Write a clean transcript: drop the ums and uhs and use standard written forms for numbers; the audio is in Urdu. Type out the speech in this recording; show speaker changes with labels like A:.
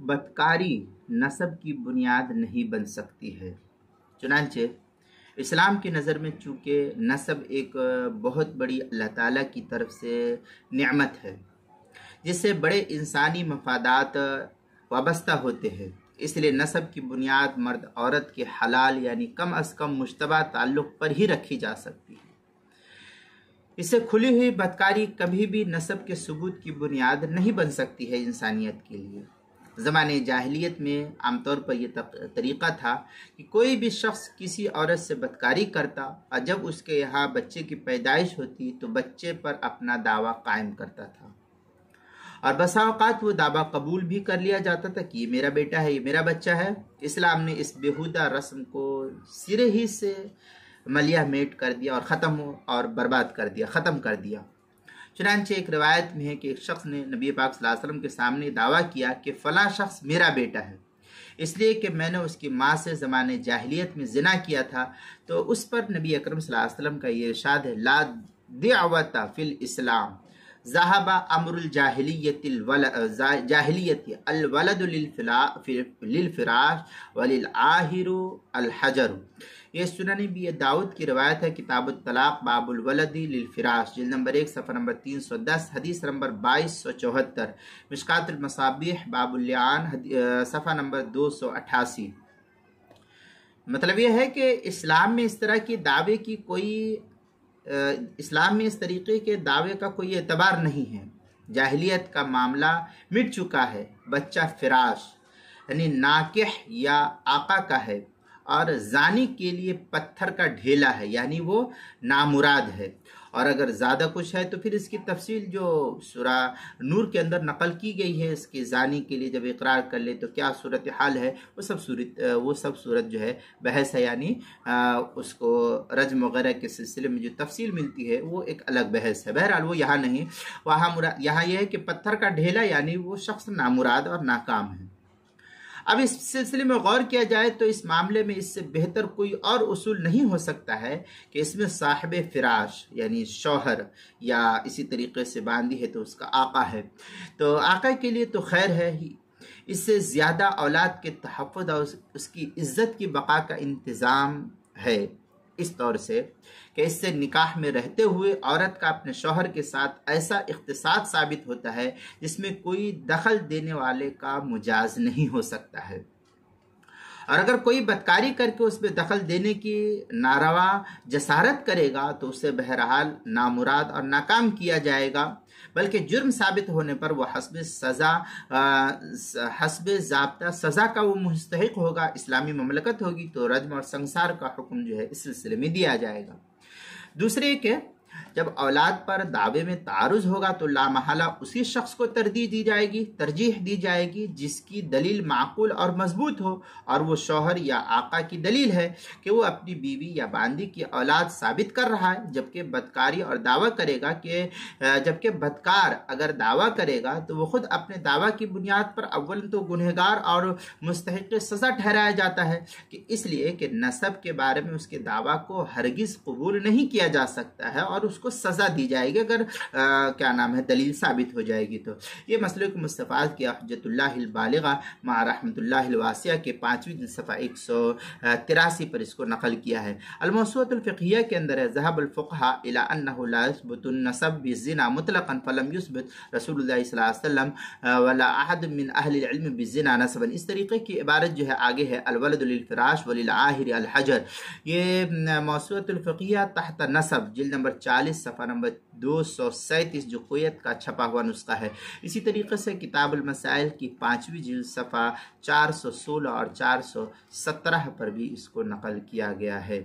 A: بدکاری نسب کی بنیاد نہیں بن سکتی ہے۔ چنانچہ اسلام کی نظر میں چونکہ نسب ایک بہت بڑی اللہ تعالیٰ کی طرف سے نعمت ہے جس سے بڑے انسانی مفادات وابستہ ہوتے ہیں، اس لیے نسب کی بنیاد مرد عورت کے حلال یعنی کم از کم مشتبہ تعلق پر ہی رکھی جا سکتی ہے۔ اس سے کھلی ہوئی بدکاری کبھی بھی نسب کے ثبوت کی بنیاد نہیں بن سکتی ہے انسانیت کے لیے۔ زمانے جاہلیت میں عام طور پر یہ طریقہ تھا کہ کوئی بھی شخص کسی عورت سے بدکاری کرتا اور جب اس کے یہاں بچے کی پیدائش ہوتی تو بچے پر اپنا دعویٰ قائم کرتا تھا، اور بسا اوقات وہ دعویٰ قبول بھی کر لیا جاتا تھا کہ یہ میرا بیٹا ہے، یہ میرا بچہ ہے۔ اسلام نے اس بیہودہ رسم کو سرے ہی سے ملیح میٹ کر دیا اور برباد کر دیا، ختم کر دیا۔ چنانچہ ایک روایت میں ہے کہ ایک شخص نے نبی پاک صلی اللہ علیہ وسلم کے سامنے دعویٰ کیا کہ فلاں شخص میرا بیٹا ہے، اس لیے کہ میں نے اس کی ماں سے زمانے جاہلیت میں زنا کیا تھا۔ تو اس پر نبی اکرم صلی اللہ علیہ وسلم کا یہ ارشاد ہے، لا دعوت فی الاسلام ذہب امر الجاہلیت الولد للفراش وللآہر الحجر۔ یہ سنن ابی داؤد کی روایت ہے، کتاب الطلاق باب الولد للفراش، جلد نمبر 1 صفحہ نمبر 310، حدیث نمبر 2274، مشکات المصابیح باب اللعان صفحہ نمبر 288۔ مطلب یہ ہے کہ اسلام میں اس طرح کی دعوے کی اسلام میں اس طریقے کے دعوے کا کوئی اعتبار نہیں ہے۔ جاہلیت کا معاملہ مٹ چکا ہے، بچہ فراش یعنی ناکح یا آقا کا ہے، اور زانی کے لیے پتھر کا ڈھیلا ہے یعنی وہ نامراد ہے۔ اور اگر زیادہ کچھ ہے تو پھر اس کی تفصیل جو سورہ نور کے اندر نقل کی گئی ہے، اس کی زانی کے لیے جب اقرار کر لے تو کیا صورتحال ہے، وہ سب صورت جو ہے بحث ہے، یعنی اس کو رجم وغیرہ کے سلسلے میں جو تفصیل ملتی ہے وہ ایک الگ بحث ہے۔ بہرحال وہ یہاں نہیں، یہاں یہ ہے کہ پتھر کا ڈھیلا یعنی وہ شخص نامراد اور ناکام ہے۔ اب اس سلسلے میں غور کیا جائے تو اس معاملے میں اس سے بہتر کوئی اور اصول نہیں ہو سکتا ہے کہ اس میں صاحب فراش یعنی شوہر یا اسی طریقے سے باندی ہے تو اس کا آقا ہے، تو آقا کے لیے تو خیر ہے ہی، اس سے زیادہ اولاد کے تحفظ اور اس کی عزت کی بقا کا انتظام ہے، اس طور سے کہ اس سے نکاح میں رہتے ہوئے عورت کا اپنے شوہر کے ساتھ ایسا اختصاص ثابت ہوتا ہے جس میں کوئی دخل دینے والے کا مجاز نہیں ہو سکتا ہے۔ اور اگر کوئی بدکاری کر کے اس میں دخل دینے کی ناروا جسارت کرے گا تو اسے بہرحال نامراد اور ناکام کیا جائے گا، بلکہ جرم ثابت ہونے پر وہ حسب ضابطہ سزا کا وہ مستحق ہوگا۔ اسلامی مملکت ہوگی تو رجم اور سنسار کا حکم جو ہے اس سلسلے میں دیا جائے گا۔ دوسرے کہ جب اولاد پر دعوے میں تعارض ہوگا تو لامحالہ اسی شخص کو ترجیح دی جائے گی جس کی دلیل معقول اور مضبوط ہو، اور وہ شوہر یا آقا کی دلیل ہے کہ وہ اپنی بیوی یا باندی کی اولاد ثابت کر رہا ہے، جبکہ بدکار اگر دعویٰ کرے گا تو وہ خود اپنے دعویٰ کی بنیاد پر اول تو گنہگار اور مستحق سزا ٹھہرایا جاتا ہے، کہ اس لیے کہ نسب کے بارے میں اس کے دعویٰ کو ہرگز قبول نہیں کیا جا سکتا ہے اور اس کو سزا دی جائے گی اگر دلیل ثابت ہو جائے گی۔ تو یہ مسئلے کو مستفاد کیا حجت اللہ البالغہ مع رحمت اللہ الواسعہ کے 5ویں جلد صفحہ 183 پر اس کو نقل کیا ہے۔ الموسوعۃ الفقہیہ کے اندر ہے، ذهب الفقہاء الى انه لا يثبت النسب بالزنا مطلقا فلم يثبت رسول اللہ صلی اللہ علیہ وسلم ولا احد من اہل العلم بالزنا نسبا۔ اس طریقے کی عبارت جو ہے آگے ہے، الولد للفراش وللعاہر الحجر۔ یہ موسوعۃ الفقہیہ تحت نسب جلد نمبر 40 صفحہ نمبر 237 جو کویت کا چھپا ہوا نسخہ ہے۔ اسی طریقے سے کتاب المسائل کی 5ویں جلد صفحہ 416 اور 417 پر بھی اس کو نقل کیا گیا ہے۔